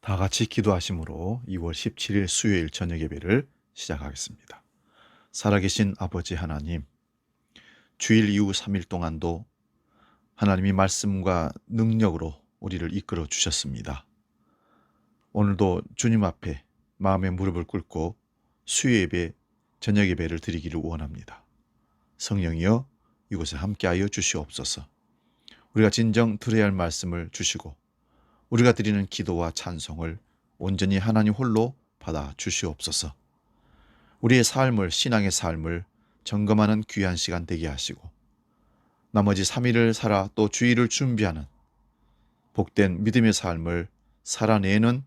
다 같이 기도하심으로 2월 17일 수요일 저녁 예배를 시작하겠습니다. 살아계신 아버지 하나님, 주일 이후 3일 동안도 하나님이 말씀과 능력으로 우리를 이끌어 주셨습니다. 오늘도 주님 앞에 마음의 무릎을 꿇고 수요 예배, 저녁 예배를 드리기를 원합니다. 성령이여 이곳에 함께하여 주시옵소서. 우리가 진정 들어야 할 말씀을 주시고 우리가 드리는 기도와 찬송을 온전히 하나님 홀로 받아 주시옵소서. 우리의 삶을, 신앙의 삶을 점검하는 귀한 시간 되게 하시고 나머지 3일을 살아 또 주일을 준비하는 복된 믿음의 삶을 살아내는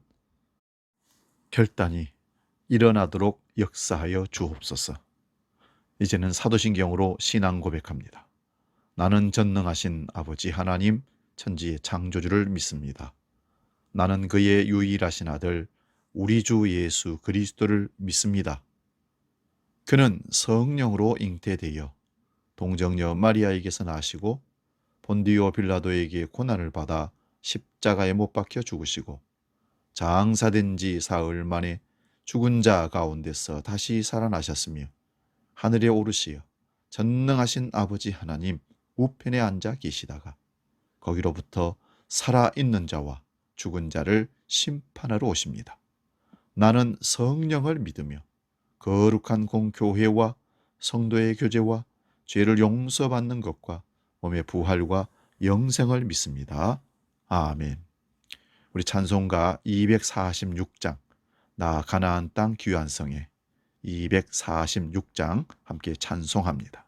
결단이 일어나도록 역사하여 주옵소서. 이제는 사도신경으로 신앙 고백합니다. 나는 전능하신 아버지 하나님 천지의 창조주를 믿습니다. 나는 그의 유일하신 아들 우리 주 예수 그리스도를 믿습니다. 그는 성령으로 잉태되어 동정녀 마리아에게서 나시고 본디오 빌라도에게 고난을 받아 십자가에 못 박혀 죽으시고 장사된 지 사흘 만에 죽은 자 가운데서 다시 살아나셨으며 하늘에 오르시어 전능하신 아버지 하나님 우편에 앉아 계시다가 거기로부터 살아있는 자와 죽은 자를 심판하러 오십니다. 나는 성령을 믿으며 거룩한 공교회와 성도의 교제와 죄를 용서받는 것과 몸의 부활과 영생을 믿습니다. 아멘. 우리 찬송가 246장 나 가나안 땅 귀한 성에 246장 함께 찬송합니다.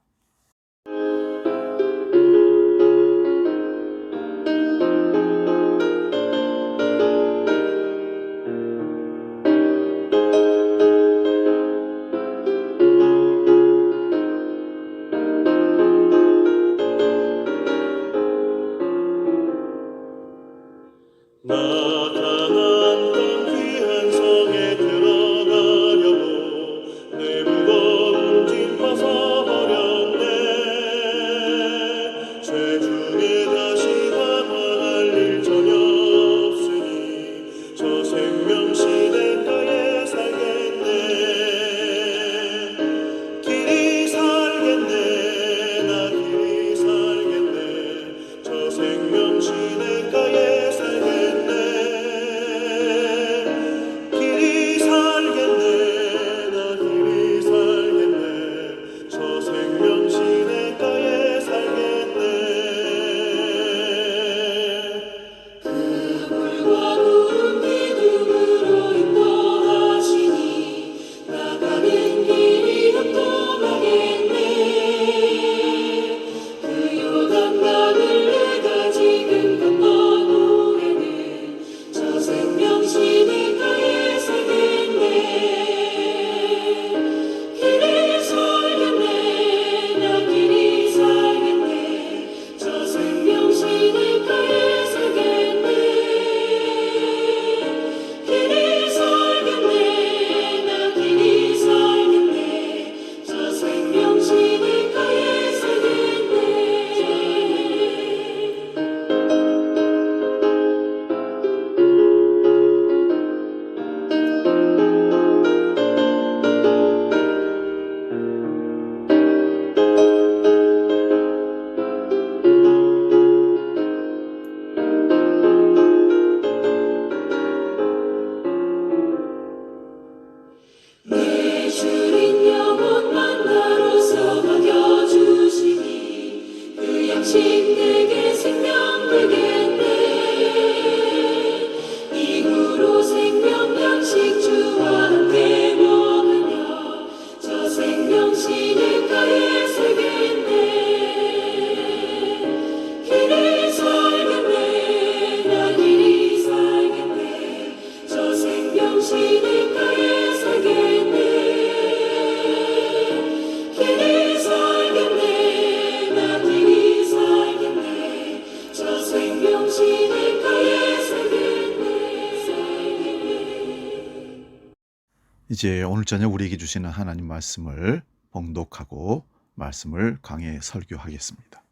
이제 오늘 저녁 우리에게 주시는 하나님 말씀을 봉독하고 말씀을 강해 설교하겠습니다.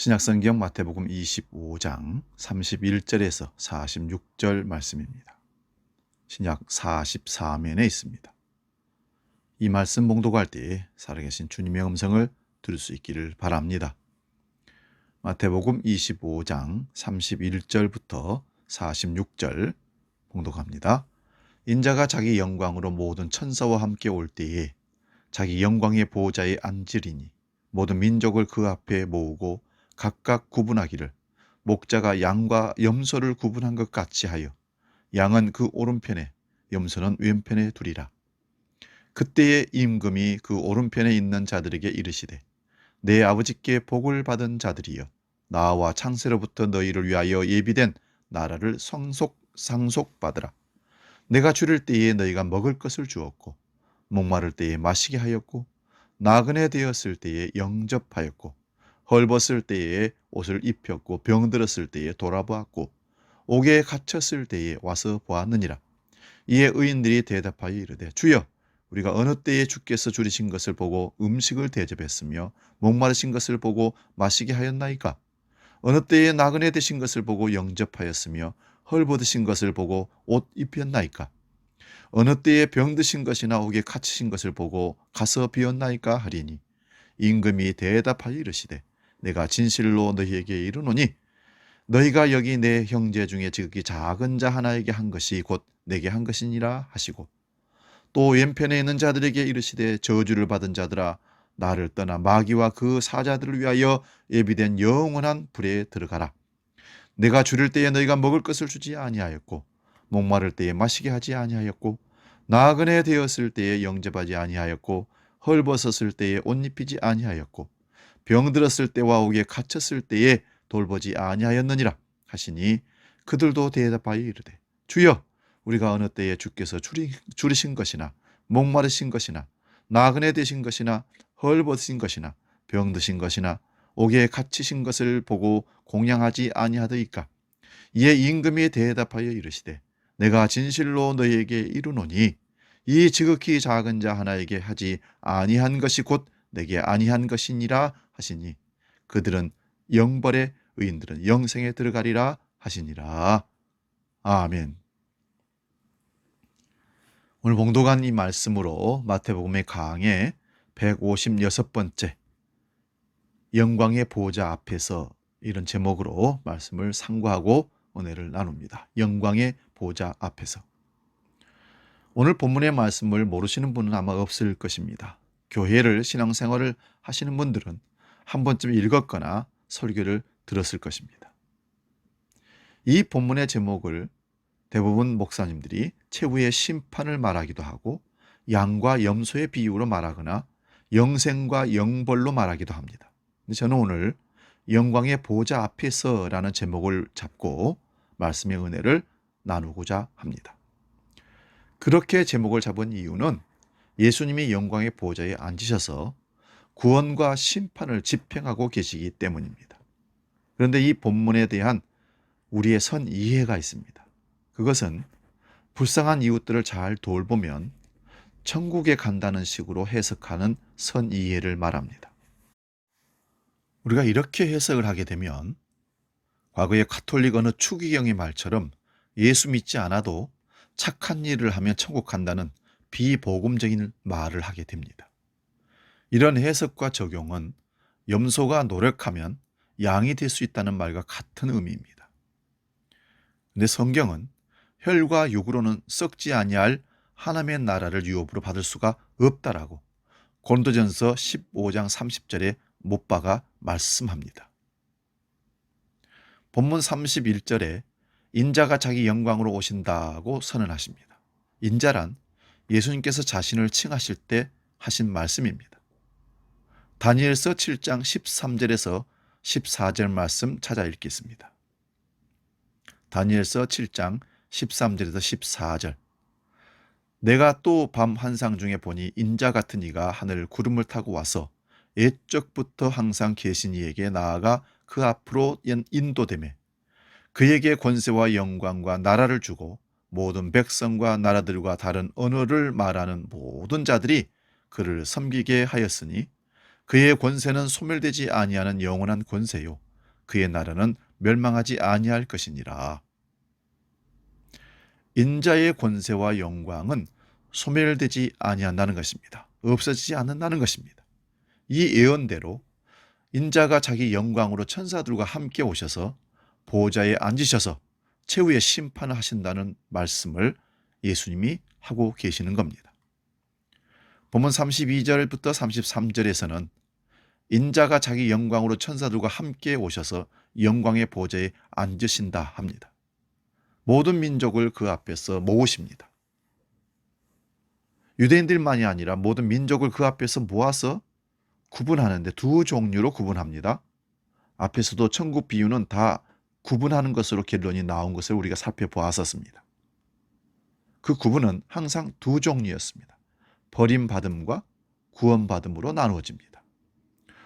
신약성경 마태복음 25장 31절에서 46절 말씀입니다. 신약 44면에 있습니다. 이 말씀 봉독할 때 살아계신 주님의 음성을 들을 수 있기를 바랍니다. 마태복음 25장 31절부터 46절 봉독합니다. 인자가 자기 영광으로 모든 천사와 함께 올 때에 자기 영광의 보좌에 앉으리니 모든 민족을 그 앞에 모으고 각각 구분하기를 목자가 양과 염소를 구분한 것 같이 하여 양은 그 오른편에 염소는 왼편에 두리라. 그때에 임금이 그 오른편에 있는 자들에게 이르시되 내 아버지께 복을 받은 자들이여 나와 창세로부터 너희를 위하여 예비된 나라를 상속받으라. 내가 줄일 때에 너희가 먹을 것을 주었고 목마를 때에 마시게 하였고 나그네 되었을 때에 영접하였고 헐벗을 때에 옷을 입혔고 병들었을 때에 돌아보았고 옥에 갇혔을 때에 와서 보았느니라. 이에 의인들이 대답하여 이르되 주여 우리가 어느 때에 주께서 줄이신 것을 보고 음식을 대접했으며 목마르신 것을 보고 마시게 하였나이까? 어느 때에 나그네 되신 것을 보고 영접하였으며 헐벗으신 것을 보고 옷 입혔나이까? 어느 때에 병드신 것이나 옥에 갇히신 것을 보고 가서 비었나이까 하리니 임금이 대답하여 이르시되 내가 진실로 너희에게 이르노니 너희가 여기 내 형제 중에 지극히 작은 자 하나에게 한 것이 곧 내게 한 것이니라 하시고 또 왼편에 있는 자들에게 이르시되 저주를 받은 자들아 나를 떠나 마귀와 그 사자들을 위하여 예비된 영원한 불에 들어가라. 내가 줄일 때에 너희가 먹을 것을 주지 아니하였고 목마를 때에 마시게 하지 아니하였고 나그네 되었을 때에 영접하지 아니하였고 헐벗었을 때에 옷 입히지 아니하였고 병들었을 때와 옥에 갇혔을 때에 돌보지 아니하였느니라 하시니 그들도 대답하여 이르되 주여 우리가 어느 때에 주께서 줄이신 것이나 목마르신 것이나 나그네 되신 것이나 헐벗으신 것이나 병드신 것이나 옥에 갇히신 것을 보고 공양하지 아니하더이까? 이에 임금이 대답하여 이르시되 내가 진실로 너희에게 이르노니 이 지극히 작은 자 하나에게 하지 아니한 것이 곧 내게 아니한 것이니라 하시니 그들은 영벌에 의인들은 영생에 들어가리라 하시니라. 아멘. 오늘 봉독한 이 말씀으로 마태복음의 강의 156번째 영광의 보좌 앞에서 이런 제목으로 말씀을 상고하고 은혜를 나눕니다. 영광의 보좌 앞에서. 오늘 본문의 말씀을 모르시는 분은 아마 없을 것입니다. 교회를 신앙생활을 하시는 분들은 한 번쯤 읽었거나 설교를 들었을 것입니다. 이 본문의 제목을 대부분 목사님들이 최후의 심판을 말하기도 하고 양과 염소의 비유로 말하거나 영생과 영벌로 말하기도 합니다. 저는 오늘 영광의 보좌 앞에서라는 제목을 잡고 말씀의 은혜를 나누고자 합니다. 그렇게 제목을 잡은 이유는 예수님이 영광의 보좌에 앉으셔서 구원과 심판을 집행하고 계시기 때문입니다. 그런데 이 본문에 대한 우리의 선 이해가 있습니다. 그것은 불쌍한 이웃들을 잘 돌보면 천국에 간다는 식으로 해석하는 선 이해를 말합니다. 우리가 이렇게 해석을 하게 되면 과거의 가톨릭 어느 추기경의 말처럼 예수 믿지 않아도 착한 일을 하면 천국 간다는 비복음적인 말을 하게 됩니다. 이런 해석과 적용은 염소가 노력하면 양이 될 수 있다는 말과 같은 의미입니다. 그런데 성경은 혈과 육으로는 썩지 아니할 하나님의 나라를 유업으로 받을 수가 없다라고 고린도전서 15장 30절에 못 박아 말씀합니다. 본문 31절에 인자가 자기 영광으로 오신다고 선언하십니다. 인자란 예수님께서 자신을 칭하실 때 하신 말씀입니다. 다니엘서 7장 13절에서 14절 말씀 찾아 읽겠습니다. 다니엘서 7장 13절에서 14절. 내가 또 밤 환상 중에 보니 인자 같은 이가 하늘 구름을 타고 와서 옛적부터 항상 계신 이에게 나아가 그 앞으로 인도되매 그에게 권세와 영광과 나라를 주고 모든 백성과 나라들과 다른 언어를 말하는 모든 자들이 그를 섬기게 하였으니 그의 권세는 소멸되지 아니하는 영원한 권세요 그의 나라는 멸망하지 아니할 것이니라. 인자의 권세와 영광은 소멸되지 아니한다는 것입니다. 없어지지 않는다는 것입니다. 이 예언대로 인자가 자기 영광으로 천사들과 함께 오셔서 보좌에 앉으셔서 최후의 심판을 하신다는 말씀을 예수님이 하고 계시는 겁니다. 본문 32절부터 33절에서는 인자가 자기 영광으로 천사들과 함께 오셔서 영광의 보좌에 앉으신다 합니다. 모든 민족을 그 앞에서 모으십니다. 유대인들만이 아니라 모든 민족을 그 앞에서 모아서 구분하는데 두 종류로 구분합니다. 앞에서도 천국 비유는 다 구분하는 것으로 결론이 나온 것을 우리가 살펴보았었습니다. 그 구분은 항상 두 종류였습니다. 버림받음과 구원받음으로 나누어집니다.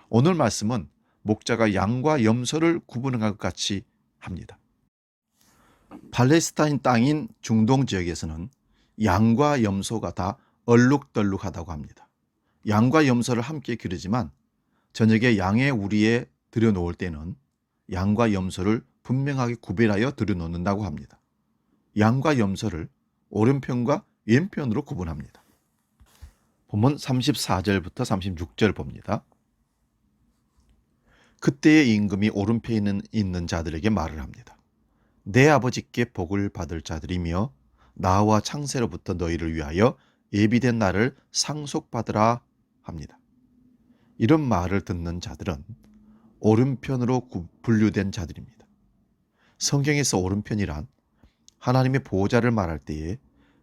오늘 말씀은 목자가 양과 염소를 구분한 것 같이 합니다. 팔레스타인 땅인 중동 지역에서는 양과 염소가 다 얼룩덜룩하다고 합니다. 양과 염소를 함께 기르지만 저녁에 양의 우리에 들여놓을 때는 양과 염소를 분명하게 구별하여 들여놓는다고 합니다. 양과 염소를 오른편과 왼편으로 구분합니다. 본문 34절부터 36절 봅니다. 그때의 임금이 오른편에 있는 자들에게 말을 합니다. 내 아버지께 복을 받을 자들이며 나와 창세로부터 너희를 위하여 예비된 날을 상속받으라 합니다. 이런 말을 듣는 자들은 오른편으로 분류된 자들입니다. 성경에서 오른편이란 하나님의 보좌를 말할 때에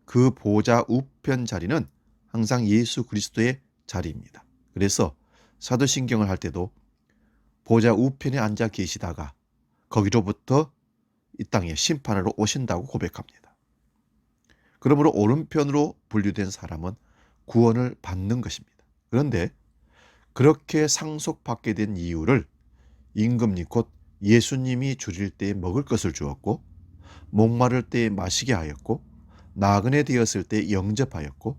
그 보좌 우편 자리는 항상 예수 그리스도의 자리입니다. 그래서 사도신경을 할 때도 보좌 우편에 앉아 계시다가 거기로부터 이 땅에 심판하러 오신다고 고백합니다. 그러므로 오른편으로 분류된 사람은 구원을 받는 것입니다. 그런데 그렇게 상속받게 된 이유를 임금님 곧 예수님이 주릴 때에 먹을 것을 주었고 목마를 때에 마시게 하였고 나그네 되었을 때에 영접하였고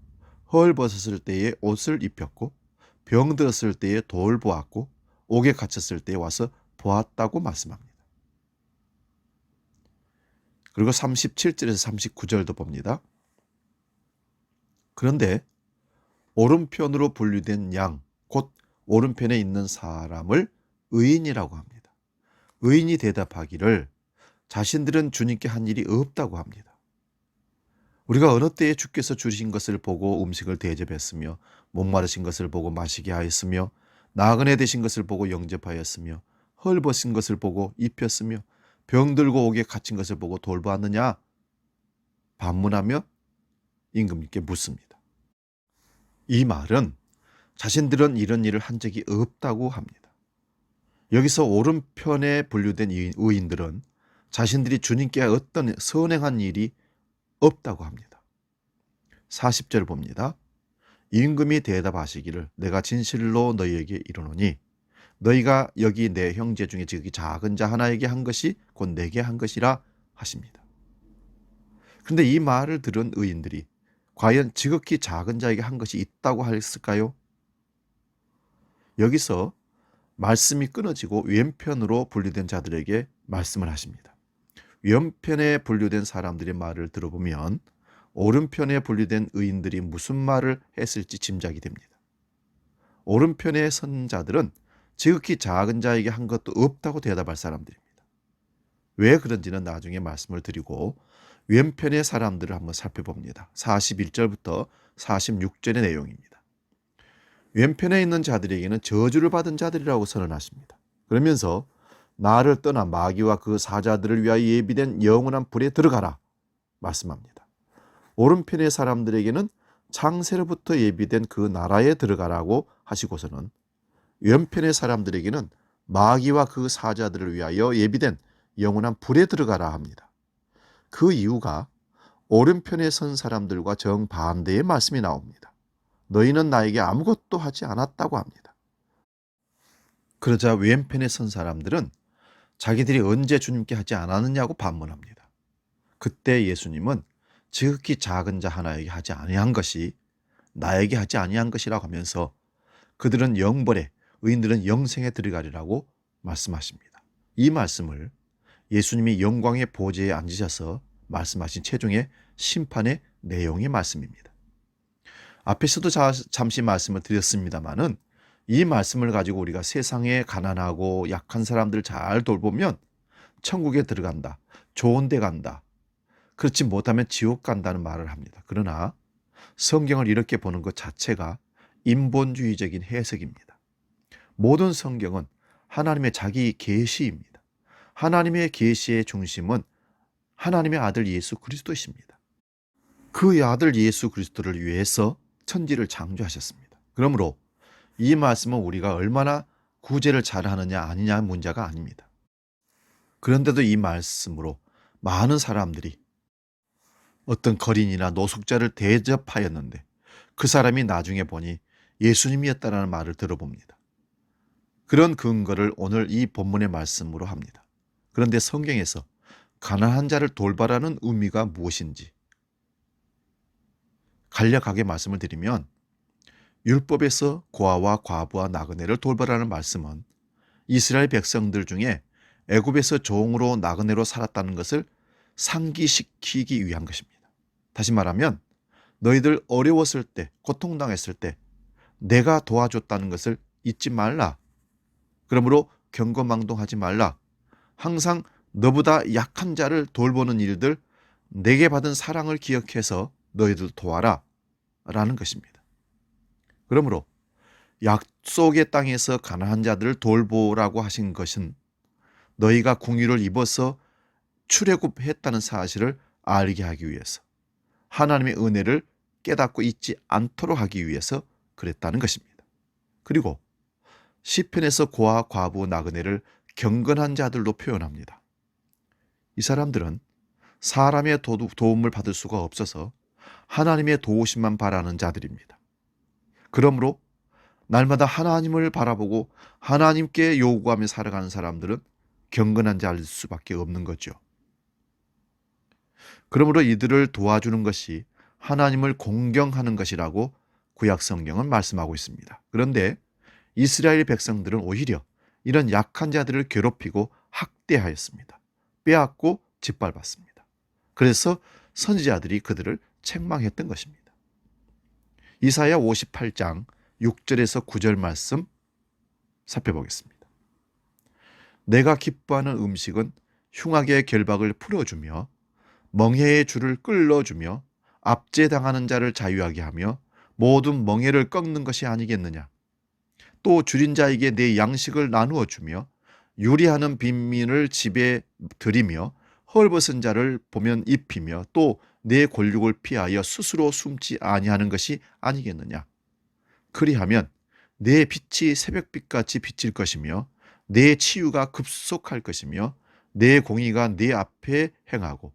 헐벗었을 때에 옷을 입혔고 병들었을 때에 돌보았고 옥에 갇혔을 때에 와서 보았다고 말씀합니다. 그리고 37절에서 39절도 봅니다. 그런데 오른편으로 분류된 양, 곧 오른편에 있는 사람을 의인이라고 합니다. 의인이 대답하기를 자신들은 주님께 한 일이 없다고 합니다. 우리가 어느 때에 주께서 주신 것을 보고 음식을 대접했으며 목마르신 것을 보고 마시게 하였으며 나그네 되신 것을 보고 영접하였으며 헐벗은 것을 보고 입혔으며 병들고 옥에 갇힌 것을 보고 돌보았느냐? 반문하며 임금님께 묻습니다. 이 말은 자신들은 이런 일을 한 적이 없다고 합니다. 여기서 오른편에 분류된 의인들은 자신들이 주님께 어떤 선행한 일이 없다고 합니다. 40절 봅니다. 임금이 대답하시기를 내가 진실로 너희에게 이르노니 너희가 여기 내 형제 중에 지극히 작은 자 하나에게 한 것이 곧 내게 한 것이라 하십니다. 그런데 이 말을 들은 의인들이 과연 지극히 작은 자에게 한 것이 있다고 했을까요? 여기서 말씀이 끊어지고 왼편으로 분류된 자들에게 말씀을 하십니다. 왼편에 분류된 사람들의 말을 들어보면 오른편에 분류된 의인들이 무슨 말을 했을지 짐작이 됩니다. 오른편에 선 자들은 지극히 작은 자에게 한 것도 없다고 대답할 사람들입니다. 왜 그런지는 나중에 말씀을 드리고 왼편의 사람들을 한번 살펴봅니다. 41절부터 46절의 내용입니다. 왼편에 있는 자들에게는 저주를 받은 자들이라고 선언하십니다. 그러면서 나를 떠나 마귀와 그 사자들을 위하여 예비된 영원한 불에 들어가라 말씀합니다. 오른편의 사람들에게는 창세로부터 예비된 그 나라에 들어가라고 하시고서는 왼편의 사람들에게는 마귀와 그 사자들을 위하여 예비된 영원한 불에 들어가라 합니다. 그 이유가 오른편에 선 사람들과 정반대의 말씀이 나옵니다. 너희는 나에게 아무것도 하지 않았다고 합니다. 그러자 왼편에 선 사람들은 자기들이 언제 주님께 하지 않았느냐고 반문합니다. 그때 예수님은 지극히 작은 자 하나에게 하지 아니한 것이 나에게 하지 아니한 것이라고 하면서 그들은 영벌에 의인들은 영생에 들어가리라고 말씀하십니다. 이 말씀을 예수님이 영광의 보좌에 앉으셔서 말씀하신 최종의 심판의 내용의 말씀입니다. 앞에서도 잠시 말씀을 드렸습니다마는 이 말씀을 가지고 우리가 세상에 가난하고 약한 사람들을 잘 돌보면 천국에 들어간다, 좋은 데 간다, 그렇지 못하면 지옥 간다는 말을 합니다. 그러나 성경을 이렇게 보는 것 자체가 인본주의적인 해석입니다. 모든 성경은 하나님의 자기 계시입니다. 하나님의 계시의 중심은 하나님의 아들 예수 그리스도이십니다. 그 아들 예수 그리스도를 위해서 천지를 창조하셨습니다. 그러므로 이 말씀은 우리가 얼마나 구제를 잘하느냐 아니냐 문제가 아닙니다. 그런데도 이 말씀으로 많은 사람들이 어떤 거린이나 노숙자를 대접하였는데 그 사람이 나중에 보니 예수님이었다라는 말을 들어봅니다. 그런 근거를 오늘 이 본문의 말씀으로 합니다. 그런데 성경에서 가난한 자를 돌봐라는 의미가 무엇인지 간략하게 말씀을 드리면, 율법에서 고아와 과부와 나그네를 돌봐라는 말씀은 이스라엘 백성들 중에 애굽에서 종으로 나그네로 살았다는 것을 상기시키기 위한 것입니다. 다시 말하면 너희들 어려웠을 때, 고통당했을 때 내가 도와줬다는 것을 잊지 말라. 그러므로 경거망동하지 말라. 항상 너보다 약한 자를 돌보는 일들, 내게 받은 사랑을 기억해서 너희들 도와라 라는 것입니다. 그러므로 약속의 땅에서 가난한 자들을 돌보라고 하신 것은 너희가 궁유를 입어서 출애굽했다는 사실을 알게 하기 위해서, 하나님의 은혜를 깨닫고 잊지 않도록 하기 위해서 그랬다는 것입니다. 그리고 시편에서 고아, 과부, 나그네를 경건한 자들로 표현합니다. 이 사람들은 사람의 도움을 받을 수가 없어서 하나님의 도우심만 바라는 자들입니다. 그러므로 날마다 하나님을 바라보고 하나님께 요구하며 살아가는 사람들은 경건한 자일 수밖에 없는 거죠. 그러므로 이들을 도와주는 것이 하나님을 공경하는 것이라고 구약 성경은 말씀하고 있습니다. 그런데 이스라엘 백성들은 오히려 이런 약한 자들을 괴롭히고 학대하였습니다. 빼앗고 짓밟았습니다. 그래서 선지자들이 그들을 책망했던 것입니다. 이사야 58장 6절에서 9절 말씀 살펴보겠습니다. 내가 기뻐하는 음식은 흉악의 결박을 풀어주며 멍해의 줄을 끌어주며 압제당하는 자를 자유하게 하며 모든 멍해를 꺾는 것이 아니겠느냐. 또 줄인 자에게 내 양식을 나누어 주며 유리하는 빈민을 집에 들이며 헐벗은 자를 보면 입히며 또 내 권력을 피하여 스스로 숨지 아니하는 것이 아니겠느냐. 그리하면 내 빛이 새벽빛같이 비칠 것이며 내 치유가 급속할 것이며 내 공의가 내 앞에 행하고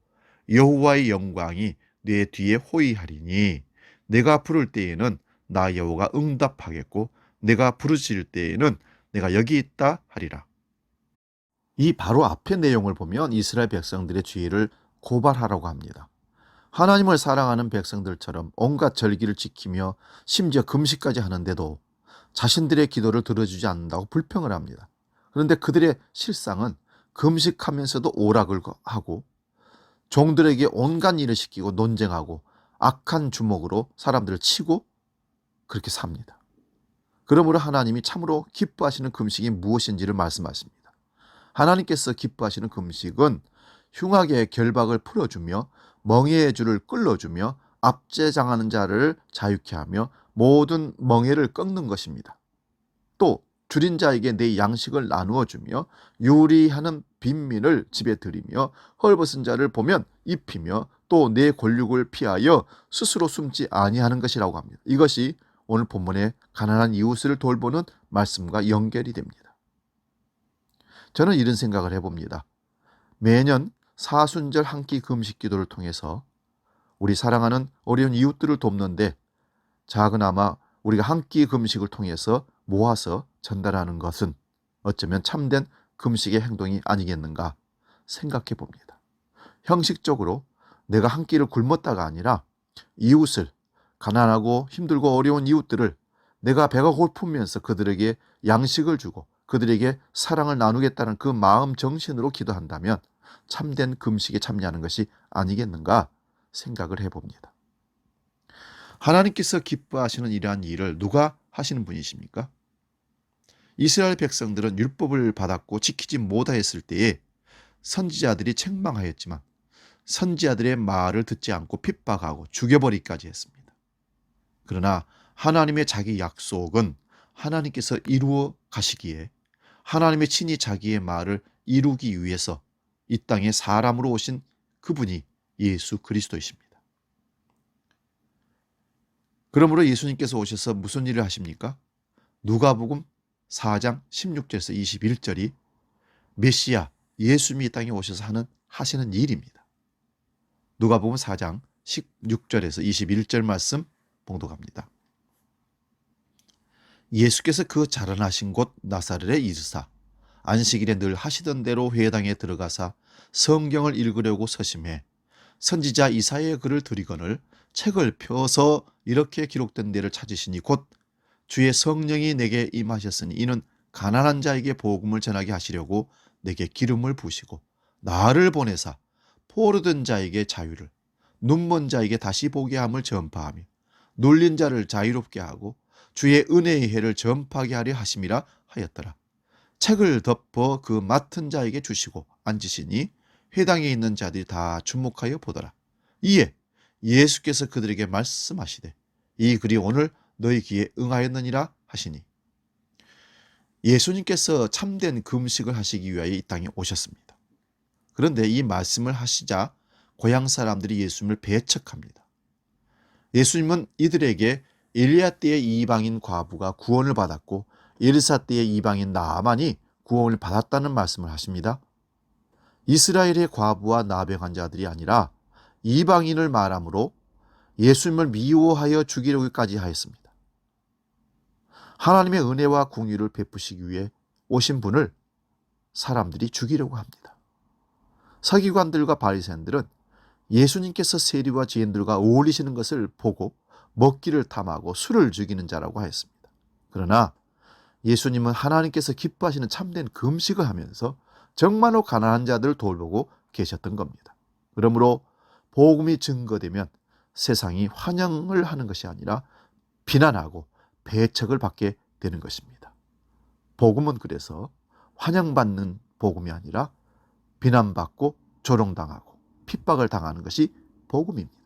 여호와의 영광이 내 뒤에 호위하리니 내가 부를 때에는 나 여호와가 응답하겠고 내가 부르실 때에는 내가 여기 있다 하리라. 이 바로 앞의 내용을 보면 이스라엘 백성들의 죄를 고발하라고 합니다. 하나님을 사랑하는 백성들처럼 온갖 절기를 지키며 심지어 금식까지 하는데도 자신들의 기도를 들어주지 않는다고 불평을 합니다. 그런데 그들의 실상은 금식하면서도 오락을 하고 종들에게 온갖 일을 시키고 논쟁하고 악한 주먹으로 사람들을 치고 그렇게 삽니다. 그러므로 하나님이 참으로 기뻐하시는 금식이 무엇인지를 말씀하십니다. 하나님께서 기뻐하시는 금식은 흉악의 결박을 풀어주며 멍해의 줄을 끌어주며 압제당하는 자를 자유케 하며 모든 멍해를 꺾는 것입니다. 또 줄인 자에게 내 양식을 나누어 주며 요리하는 빈민을 집에 들이며 헐벗은 자를 보면 입히며 또 내 권력을 피하여 스스로 숨지 아니하는 것이라고 합니다. 이것이 오늘 본문의 가난한 이웃을 돌보는 말씀과 연결이 됩니다. 저는 이런 생각을 해봅니다. 매년 사순절 한 끼 금식 기도를 통해서 우리 사랑하는 어려운 이웃들을 돕는데 작은아마 우리가 한 끼 금식을 통해서 모아서 전달하는 것은 어쩌면 참된 금식의 행동이 아니겠는가 생각해 봅니다. 형식적으로 내가 한 끼를 굶었다가 아니라 이웃을, 가난하고 힘들고 어려운 이웃들을 내가 배가 고프면서 그들에게 양식을 주고 그들에게 사랑을 나누겠다는 그 마음 정신으로 기도한다면 참된 금식에 참여하는 것이 아니겠는가 생각을 해봅니다. 하나님께서 기뻐하시는 이러한 일을 누가 하시는 분이십니까? 이스라엘 백성들은 율법을 받았고 지키지 못하였을 때에 선지자들이 책망하였지만 선지자들의 말을 듣지 않고 핍박하고 죽여버리기까지 했습니다. 그러나 하나님의 자기 약속은 하나님께서 이루어 가시기에 하나님의 친히 자기의 말을 이루기 위해서 이 땅에 사람으로 오신 그분이 예수 그리스도이십니다. 그러므로 예수님께서 오셔서 무슨 일을 하십니까? 누가복음 4장 16절에서 21절이 메시아 예수님이 이 땅에 오셔서 하시는 일입니다. 누가복음 4장 16절에서 21절 말씀 봉독합니다. 예수께서 그 자라나신 곳 나사렛에 이르사 안식일에 늘 하시던 대로 회당에 들어가사 성경을 읽으려고 서심해 선지자 이사야의 글을 들이거늘 책을 펴서 이렇게 기록된 데를 찾으시니 곧 주의 성령이 내게 임하셨으니 이는 가난한 자에게 복음을 전하게 하시려고 내게 기름을 부으시고 나를 보내사 포로된 자에게 자유를 눈먼 자에게 다시 보게 함을 전파하며 눌린 자를 자유롭게 하고 주의 은혜의 해를 전파하게 하려 하심이라 하였더라. 책을 덮어 그 맡은 자에게 주시고 앉으시니 회당에 있는 자들이 다 주목하여 보더라. 이에 예수께서 그들에게 말씀하시되 이 글이 오늘 너희 귀에 응하였느니라 하시니 예수님께서 참된 금식을 하시기 위하여 이 땅에 오셨습니다. 그런데 이 말씀을 하시자 고향 사람들이 예수님을 배척합니다. 예수님은 이들에게 엘리야 때의 이방인 과부가 구원을 받았고 엘리사 때의 이방인 나아만이 구원을 받았다는 말씀을 하십니다. 이스라엘의 과부와 나병한 자들이 아니라 이방인을 말함으로 예수님을 미워하여 죽이려고까지 하였습니다. 하나님의 은혜와 긍휼을 베푸시기 위해 오신 분을 사람들이 죽이려고 합니다. 서기관들과 바리새인들은 예수님께서 세리와 죄인들과 어울리시는 것을 보고 먹기를 탐하고 술을 즐기는 자라고 하였습니다. 그러나 예수님은 하나님께서 기뻐하시는 참된 금식을 하면서 정말로 가난한 자들을 돌보고 계셨던 겁니다. 그러므로 복음이 증거되면 세상이 환영을 하는 것이 아니라 비난하고 배척을 받게 되는 것입니다. 복음은 그래서 환영받는 복음이 아니라 비난받고 조롱당하고 핍박을 당하는 것이 복음입니다.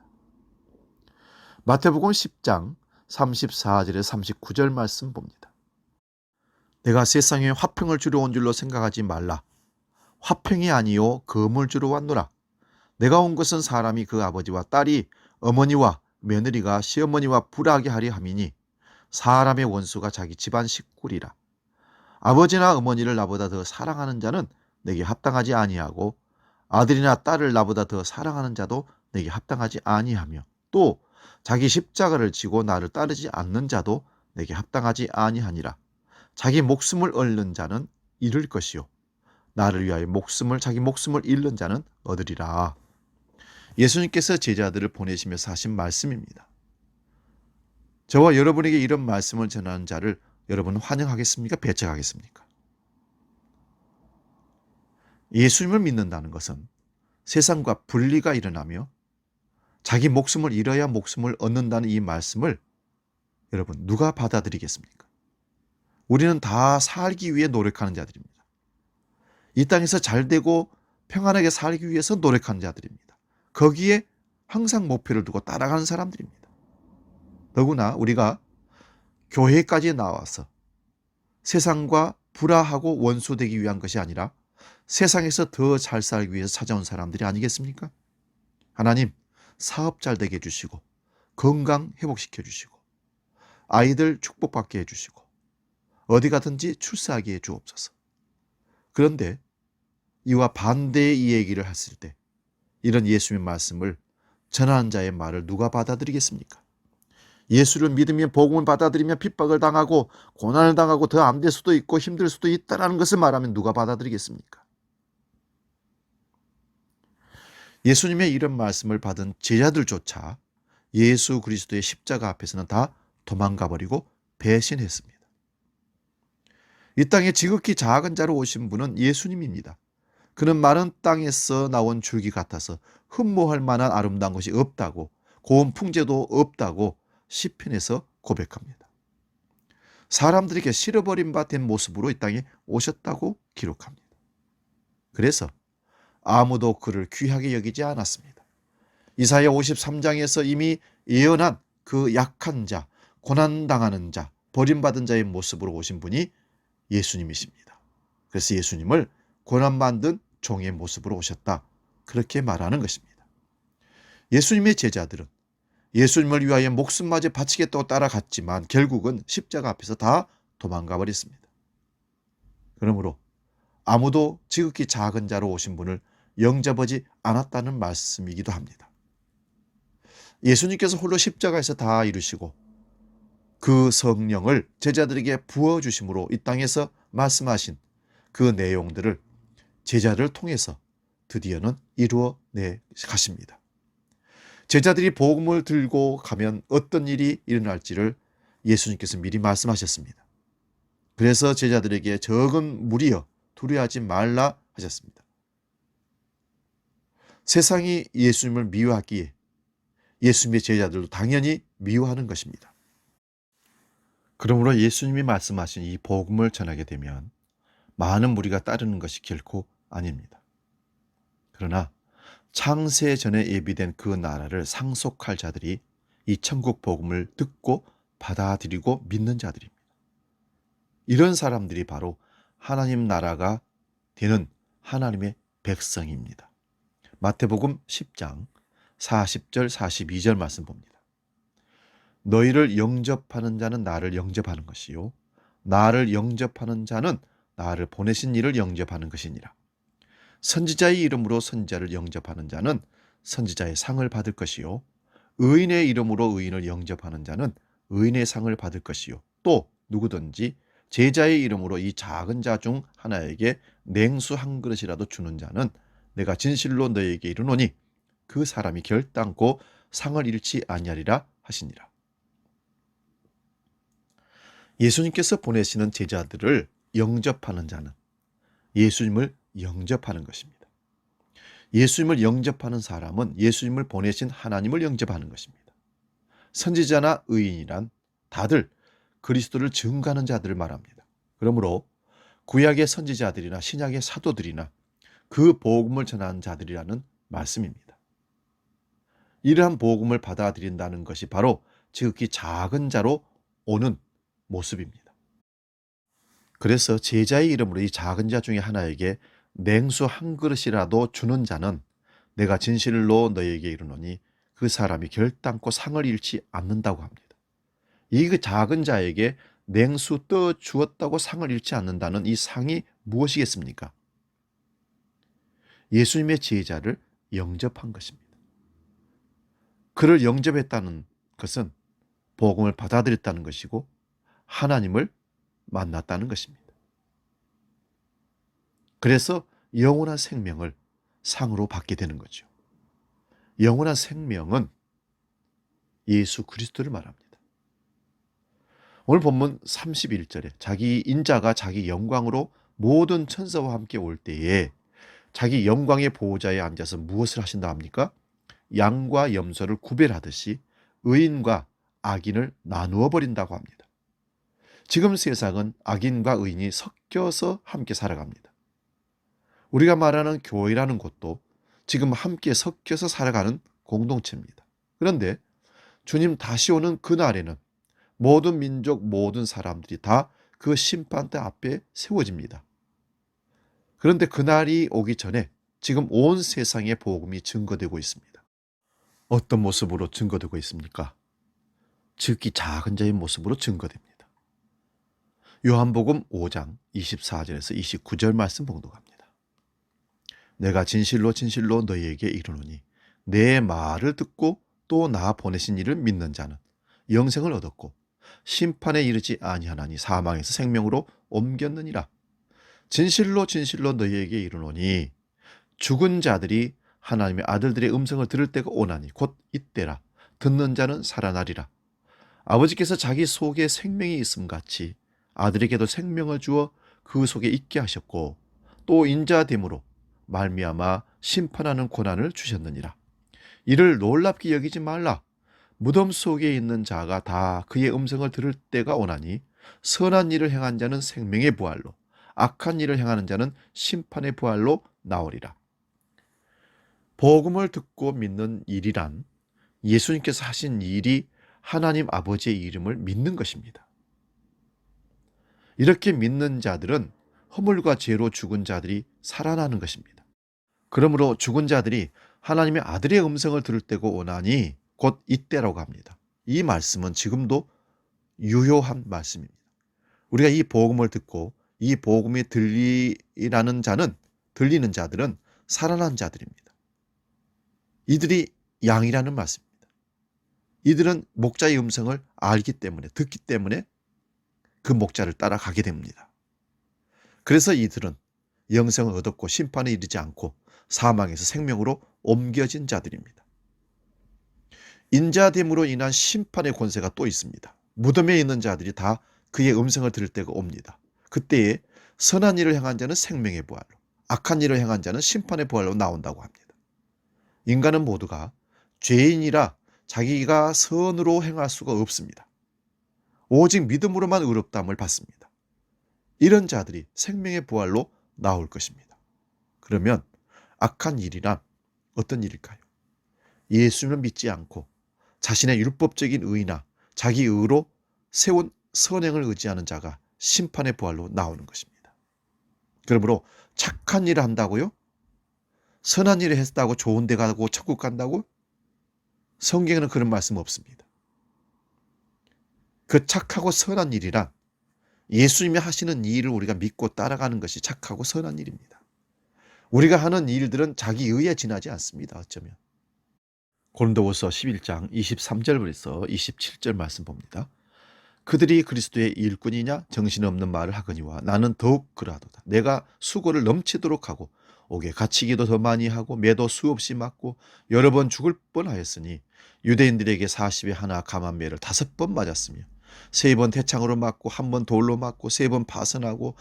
마태복음 10장 34절에서 39절 말씀 봅니다. 내가 세상에 화평을 주러 온 줄로 생각하지 말라. 화평이 아니요 금을 주러 왔노라. 내가 온 것은 사람이 그 아버지와 딸이 어머니와 며느리가 시어머니와 불화하게 하려 함이니 사람의 원수가 자기 집안 식구리라. 아버지나 어머니를 나보다 더 사랑하는 자는 내게 합당하지 아니하고 아들이나 딸을 나보다 더 사랑하는 자도 내게 합당하지 아니하며 또 자기 십자가를 지고 나를 따르지 않는 자도 내게 합당하지 아니하니라. 자기 목숨을 얻는 자는 잃을 것이요 나를 위하여 자기 목숨을 잃는 자는 얻으리라. 예수님께서 제자들을 보내시면서 하신 말씀입니다. 저와 여러분에게 이런 말씀을 전하는 자를 여러분 환영하겠습니까? 배척하겠습니까? 예수님을 믿는다는 것은 세상과 분리가 일어나며 자기 목숨을 잃어야 목숨을 얻는다는 이 말씀을 여러분 누가 받아들이겠습니까? 우리는 다 살기 위해 노력하는 자들입니다. 이 땅에서 잘되고 평안하게 살기 위해서 노력하는 자들입니다. 거기에 항상 목표를 두고 따라가는 사람들입니다. 더구나 우리가 교회까지 나와서 세상과 불화하고 원수되기 위한 것이 아니라 세상에서 더 잘 살기 위해서 찾아온 사람들이 아니겠습니까? 하나님 사업 잘 되게 해주시고 건강 회복시켜 주시고 아이들 축복받게 해주시고 어디 가든지 출세하게 해주옵소서. 그런데 이와 반대의 이 얘기를 했을 때 이런 예수님의 말씀을 전하는 자의 말을 누가 받아들이겠습니까? 예수를 믿으면 복음을 받아들이면 핍박을 당하고 고난을 당하고 더 안 될 수도 있고 힘들 수도 있다는 것을 말하면 누가 받아들이겠습니까? 예수님의 이런 말씀을 받은 제자들조차 예수 그리스도의 십자가 앞에서는 다 도망가 버리고 배신했습니다. 이 땅에 지극히 작은 자로 오신 분은 예수님입니다. 그는 마른 땅에서 나온 줄기 같아서 흠모할 만한 아름다운 것이 없다고, 고운 풍제도 없다고 시편에서 고백합니다. 사람들에게 실어버린 바 된 모습으로 이 땅에 오셨다고 기록합니다. 그래서 아무도 그를 귀하게 여기지 않았습니다. 이사야 53장에서 이미 예언한 그 약한 자, 고난당하는 자, 버림받은 자의 모습으로 오신 분이 예수님이십니다. 그래서 예수님을 고난만든 종의 모습으로 오셨다, 그렇게 말하는 것입니다. 예수님의 제자들은 예수님을 위하여 목숨마저 바치겠다고 따라갔지만 결국은 십자가 앞에서 다 도망가 버렸습니다. 그러므로 아무도 지극히 작은 자로 오신 분을 영접하지 않았다는 말씀이기도 합니다. 예수님께서 홀로 십자가에서 다 이루시고 그 성령을 제자들에게 부어주심으로 이 땅에서 말씀하신 그 내용들을 제자를 통해서 드디어는 이루어내 가십니다. 제자들이 복음을 들고 가면 어떤 일이 일어날지를 예수님께서 미리 말씀하셨습니다. 그래서 제자들에게 적은 무리여 두려워하지 말라 하셨습니다. 세상이 예수님을 미워하기에 예수님의 제자들도 당연히 미워하는 것입니다. 그러므로 예수님이 말씀하신 이 복음을 전하게 되면 많은 무리가 따르는 것이 결코 아닙니다. 그러나 창세 전에 예비된 그 나라를 상속할 자들이 이 천국 복음을 듣고 받아들이고 믿는 자들입니다. 이런 사람들이 바로 하나님 나라가 되는 하나님의 백성입니다. 마태복음 10장 40절 42절 말씀 봅니다. 너희를 영접하는 자는 나를 영접하는 것이요 나를 영접하는 자는 나를 보내신 이를 영접하는 것이니라. 선지자의 이름으로 선지자를 영접하는 자는 선지자의 상을 받을 것이요 의인의 이름으로 의인을 영접하는 자는 의인의 상을 받을 것이요 또 누구든지 제자의 이름으로 이 작은 자 중 하나에게 냉수 한 그릇이라도 주는 자는 내가 진실로 너희에게 이르노니 그 사람이 결단코 상을 잃지 아니하리라 하시니라. 예수님께서 보내시는 제자들을 영접하는 자는 예수님을 영접하는 것입니다. 예수님을 영접하는 사람은 예수님을 보내신 하나님을 영접하는 것입니다. 선지자나 의인이란 다들 그리스도를 증거하는 자들을 말합니다. 그러므로 구약의 선지자들이나 신약의 사도들이나 그 복음을 전하는 자들이라는 말씀입니다. 이러한 복음을 받아들인다는 것이 바로 지극히 작은 자로 오는 모습입니다. 그래서 제자의 이름으로 이 작은 자 중에 하나에게 냉수 한 그릇이라도 주는 자는 내가 진실로 너희에게 이르노니 그 사람이 결단코 상을 잃지 않는다고 합니다. 이 그 작은 자에게 냉수 떠 주었다고 상을 잃지 않는다는 이 상이 무엇이겠습니까? 예수님의 제자를 영접한 것입니다. 그를 영접했다는 것은 복음을 받아들였다는 것이고 하나님을 만났다는 것입니다. 그래서 영원한 생명을 상으로 받게 되는 거죠. 영원한 생명은 예수 그리스도를 말합니다. 오늘 본문 31절에 자기 인자가 자기 영광으로 모든 천사와 함께 올 때에 자기 영광의 보호자에 앉아서 무엇을 하신다 합니까? 양과 염소를 구별하듯이 의인과 악인을 나누어 버린다고 합니다. 지금 세상은 악인과 의인이 섞여서 함께 살아갑니다. 우리가 말하는 교회라는 곳도 지금 함께 섞여서 살아가는 공동체입니다. 그런데 주님 다시 오는 그날에는 모든 민족, 모든 사람들이 다 그 심판대 앞에 세워집니다. 그런데 그날이 오기 전에 지금 온 세상의 복음이 증거되고 있습니다. 어떤 모습으로 증거되고 있습니까? 지극히 작은 자의 모습으로 증거됩니다. 요한복음 5장 24절에서 29절 말씀 봉독합니다. 내가 진실로 진실로 너희에게 이르노니 내 말을 듣고 또 나 보내신 이를 믿는 자는 영생을 얻었고 심판에 이르지 아니하나니 사망에서 생명으로 옮겼느니라. 진실로 진실로 너희에게 이르노니 죽은 자들이 하나님의 아들들의 음성을 들을 때가 오나니 곧 이때라. 듣는 자는 살아나리라. 아버지께서 자기 속에 생명이 있음 같이 아들에게도 생명을 주어 그 속에 있게 하셨고 또 인자됨으로 말미암아 심판하는 고난을 주셨느니라. 이를 놀랍게 여기지 말라. 무덤 속에 있는 자가 다 그의 음성을 들을 때가 오나니 선한 일을 행한 자는 생명의 부활로 악한 일을 행하는 자는 심판의 부활로 나오리라. 복음을 듣고 믿는 일이란 예수님께서 하신 일이 하나님 아버지의 이름을 믿는 것입니다. 이렇게 믿는 자들은 허물과 죄로 죽은 자들이 살아나는 것입니다. 그러므로 죽은 자들이 하나님의 아들의 음성을 들을 때가 오나니 곧 이때라고 합니다. 이 말씀은 지금도 유효한 말씀입니다. 우리가 이 복음을 듣고 이 복음이 들리는 자들은 살아난 자들입니다. 이들이 양이라는 말씀입니다. 이들은 목자의 음성을 알기 때문에, 듣기 때문에 그 목자를 따라가게 됩니다. 그래서 이들은 영생을 얻었고 심판에 이르지 않고 사망에서 생명으로 옮겨진 자들입니다. 인자됨으로 인한 심판의 권세가 또 있습니다. 무덤에 있는 자들이 다 그의 음성을 들을 때가 옵니다. 그때에 선한 일을 행한 자는 생명의 부활로, 악한 일을 행한 자는 심판의 부활로 나온다고 합니다. 인간은 모두가 죄인이라 자기가 선으로 행할 수가 없습니다. 오직 믿음으로만 의롭다함을 받습니다. 이런 자들이 생명의 부활로 나올 것입니다. 그러면 악한 일이란 어떤 일일까요? 예수님을 믿지 않고 자신의 율법적인 의나 자기 의로 세운 선행을 의지하는 자가 심판의 부활로 나오는 것입니다. 그러므로 착한 일을 한다고요? 선한 일을 했다고 좋은 데 가고 천국 간다고? 성경에는 그런 말씀 없습니다. 그 착하고 선한 일이란 예수님이 하시는 이 일을 우리가 믿고 따라가는 것이 착하고 선한 일입니다. 우리가 하는 일들은 자기 의에 지나지 않습니다. 어쩌면. 고린도후서 11장 23절부터 27절 말씀 봅니다. 그들이 그리스도의 일꾼이냐 정신없는 말을 하거니와 나는 더욱 그러하도다. 내가 수고를 넘치도록 하고 옥에 갇히기도 더 많이 하고 매도 수없이 맞고 여러 번 죽을 뻔하였으니 유대인들에게 40에 하나 감한 매를 5번 맞았으며 3번 태창으로 맞고 1번 돌로 맞고 3번 파선하고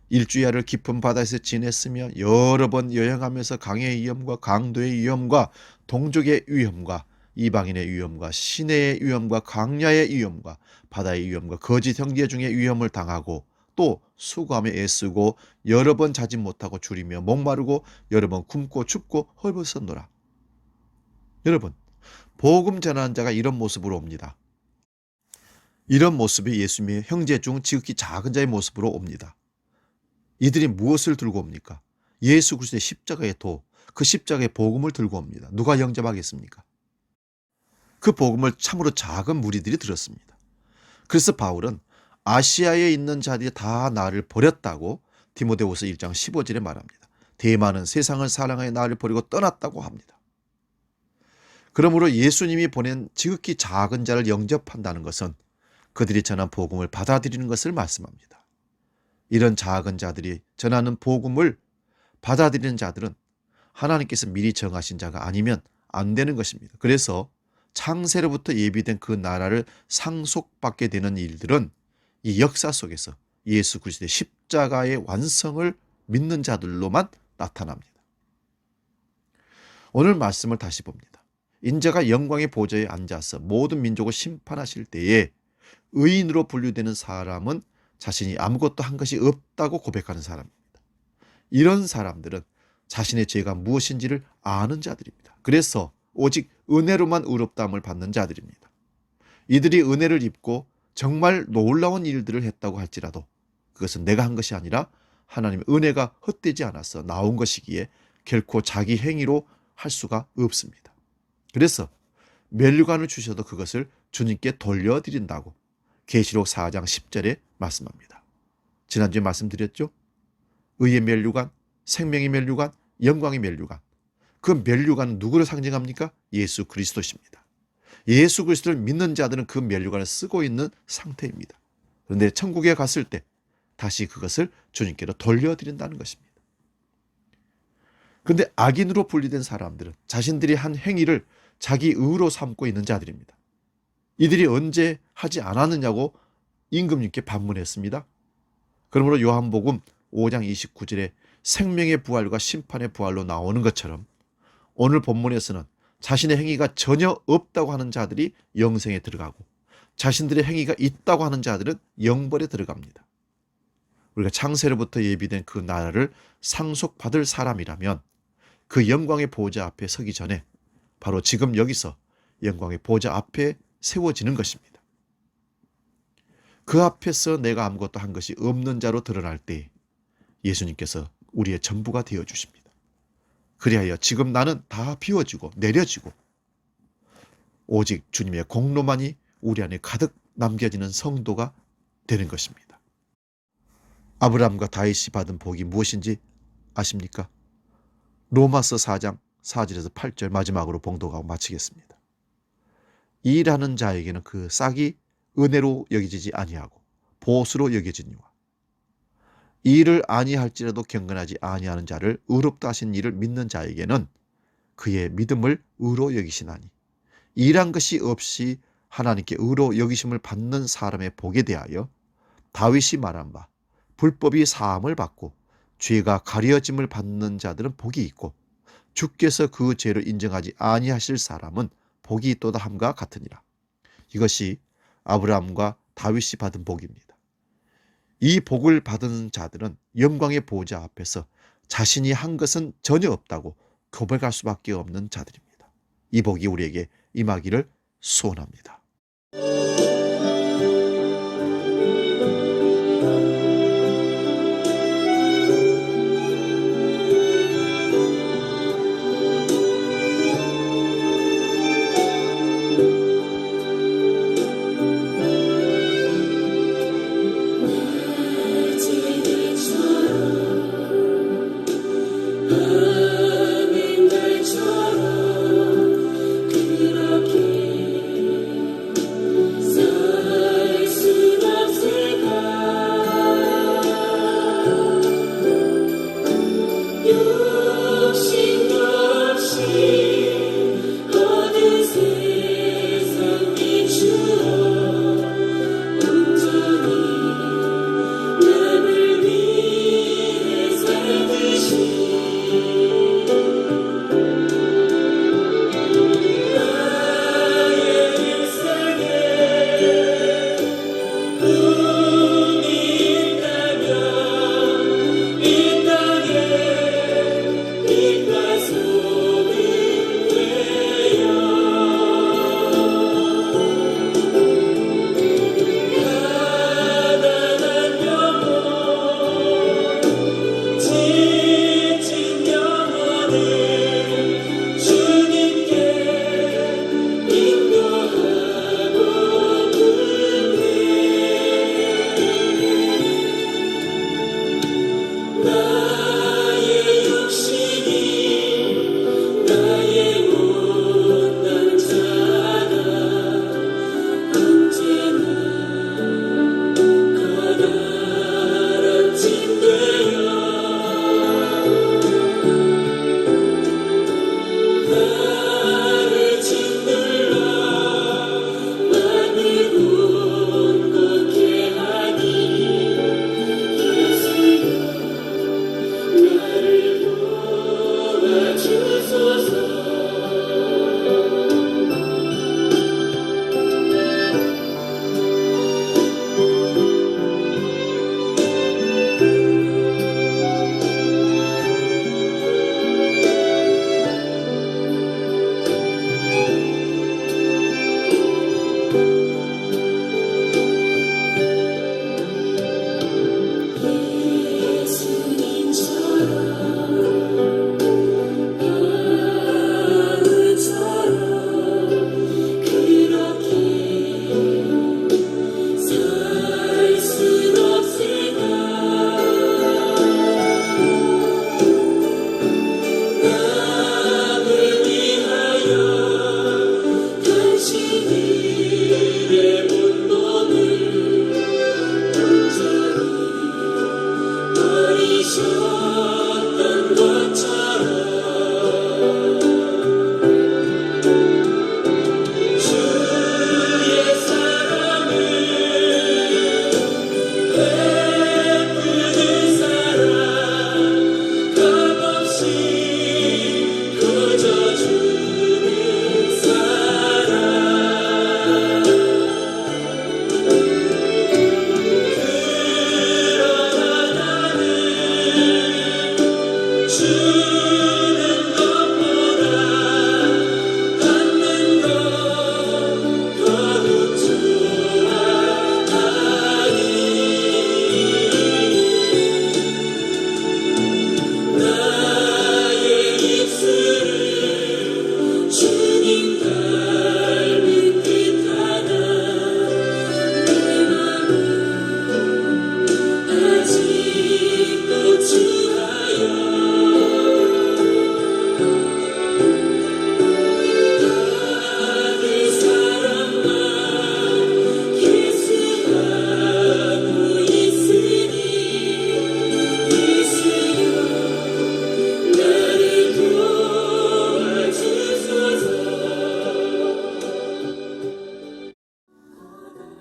일주야를 깊은 바다에서 지냈으며 여러 번 여행하면서 강의 위험과 강도의 위험과 동족의 위험과 이방인의 위험과 시내의 위험과 광야의 위험과 바다의 위험과 거짓 형제 중의 위험을 당하고 또 수고하며 애쓰고 여러 번 자지 못하고 줄이며 목마르고 여러 번 굶고 춥고 헐벗었노라. 여러분, 복음 전하는 자가 이런 모습으로 옵니다. 이런 모습이 예수님의 형제 중 지극히 작은 자의 모습으로 옵니다. 이들이 무엇을 들고 옵니까? 예수 그리스도의 십자가의 도, 그 십자가의 복음을 들고 옵니다. 누가 영접하겠습니까? 그 복음을 참으로 작은 무리들이 들었습니다. 그래서 바울은 아시아에 있는 자들이 다 나를 버렸다고 디모데후서 1장 15절에 말합니다. 대만은 세상을 사랑하여 나를 버리고 떠났다고 합니다. 그러므로 예수님이 보낸 지극히 작은 자를 영접한다는 것은 그들이 전한 복음을 받아들이는 것을 말씀합니다. 이런 작은 자들이 전하는 복음을 받아들이는 자들은 하나님께서 미리 정하신 자가 아니면 안 되는 것입니다. 그래서 창세로부터 예비된 그 나라를 상속받게 되는 일들은 이 역사 속에서 예수 그리스도의 십자가의 완성을 믿는 자들로만 나타납니다. 오늘 말씀을 다시 봅니다. 인자가 영광의 보좌에 앉아서 모든 민족을 심판하실 때에 의인으로 분류되는 사람은 자신이 아무것도 한 것이 없다고 고백하는 사람입니다. 이런 사람들은 자신의 죄가 무엇인지를 아는 자들입니다. 그래서 오직 은혜로만 의롭다함을 받는 자들입니다. 이들이 은혜를 입고 정말 놀라운 일들을 했다고 할지라도 그것은 내가 한 것이 아니라 하나님의 은혜가 헛되지 않아서 나온 것이기에 결코 자기 행위로 할 수가 없습니다. 그래서 면류관을 주셔도 그것을 주님께 돌려드린다고 계시록 4장 10절에 말씀합니다. 지난주에 말씀드렸죠? 의의 면류관, 생명의 면류관, 영광의 면류관. 그 면류관은 누구를 상징합니까? 예수 그리스도십니다. 예수 그리스도를 믿는 자들은 그 면류관을 쓰고 있는 상태입니다. 그런데 천국에 갔을 때 다시 그것을 주님께로 돌려드린다는 것입니다. 그런데 악인으로 분리된 사람들은 자신들이 한 행위를 자기 의로 삼고 있는 자들입니다. 이들이 언제 하지 않았느냐고 임금님께 반문했습니다. 그러므로 요한복음 5장 29절에 생명의 부활과 심판의 부활로 나오는 것처럼 오늘 본문에서는 자신의 행위가 전혀 없다고 하는 자들이 영생에 들어가고 자신들의 행위가 있다고 하는 자들은 영벌에 들어갑니다. 우리가 창세로부터 예비된 그 나라를 상속받을 사람이라면 그 영광의 보좌 앞에 서기 전에 바로 지금 여기서 영광의 보좌 앞에 세워지는 것입니다. 그 앞에서 내가 아무것도 한 것이 없는 자로 드러날 때 예수님께서 우리의 전부가 되어주십니다. 그리하여 지금 나는 다 비워지고 내려지고 오직 주님의 공로만이 우리 안에 가득 남겨지는 성도가 되는 것입니다. 아브라함과 다윗이 받은 복이 무엇인지 아십니까? 로마서 4장 4절에서 8절 마지막으로 봉독하고 마치겠습니다. 일하는 자에게는 그 싹이 은혜로 여겨지지 아니하고 보수로 여겨지니와 일을 아니할지라도 경건하지 아니하는 자를 의롭다 하신 이를 믿는 자에게는 그의 믿음을 의로 여기시나니 일한 것이 없이 하나님께 의로 여기심을 받는 사람의 복에 대하여 다윗이 말한 바 불법이 사함을 받고 죄가 가려짐을 받는 자들은 복이 있고 주께서 그 죄를 인정하지 아니하실 사람은 복이 있도다 함과 같으니라. 이것이 아브라함과 다윗이 받은 복입니다. 이 복을 받은 자들은 영광의 보좌 앞에서 자신이 한 것은 전혀 없다고 고백할 수밖에 없는 자들입니다. 이 복이 우리에게 임하기를 소원합니다.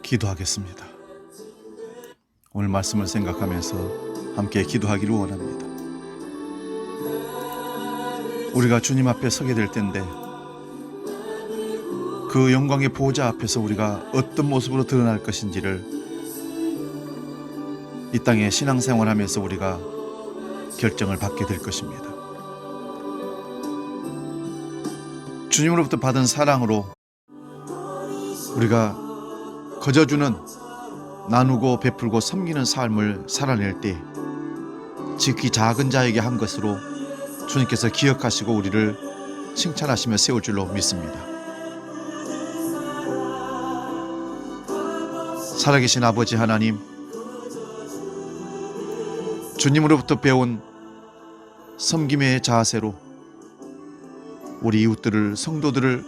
기도하겠습니다. 오늘 말씀을 생각하면서 함께 기도하기를 원합니다. 우리가 주님 앞에 서게 될 텐데 그 영광의 보호자 앞에서 우리가 어떤 모습으로 드러날 것인지를 이 땅에 신앙생활하면서 우리가 결정을 받게 될 것입니다. 주님으로부터 받은 사랑으로 우리가 거저주는 나누고 베풀고 섬기는 삶을 살아낼 때 지극히 작은 자에게 한 것으로 주님께서 기억하시고 우리를 칭찬하시며 세울 줄로 믿습니다. 살아계신 아버지 하나님, 주님으로부터 배운 섬김의 자세로 우리 이웃들을, 성도들을,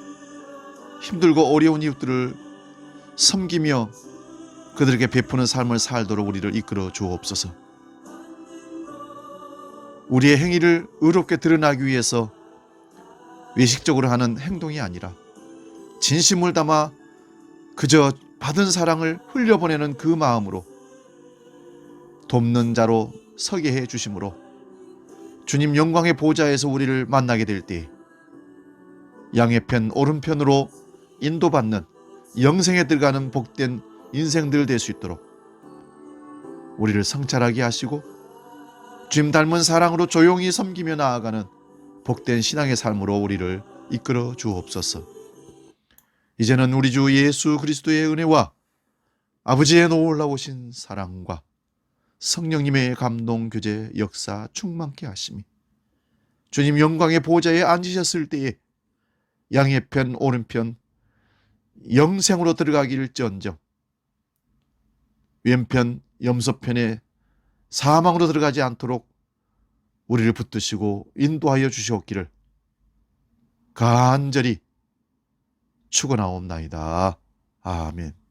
힘들고 어려운 이웃들을 섬기며 그들에게 베푸는 삶을 살도록 우리를 이끌어 주옵소서. 우리의 행위를 의롭게 드러나기 위해서 외식적으로 하는 행동이 아니라 진심을 담아 그저 받은 사랑을 흘려보내는 그 마음으로 돕는 자로 서게 해 주심으로 주님 영광의 보좌에서 우리를 만나게 될 때 양의 편 오른편으로 인도받는 영생에 들어가는 복된 인생들 될 수 있도록 우리를 성찰하게 하시고 주님 닮은 사랑으로 조용히 섬기며 나아가는 복된 신앙의 삶으로 우리를 이끌어 주옵소서. 이제는 우리 주 예수 그리스도의 은혜와 아버지의 놀라우신 사랑과 성령님의 감동, 교제, 역사 충만케 하심이 주님 영광의 보좌에 앉으셨을 때에 양의 편 오른편 영생으로 들어가기를지언정 왼편 염소편에 사망으로 들어가지 않도록 우리를 붙드시고 인도하여 주시옵기를 간절히 축원하옵나이다. 아멘.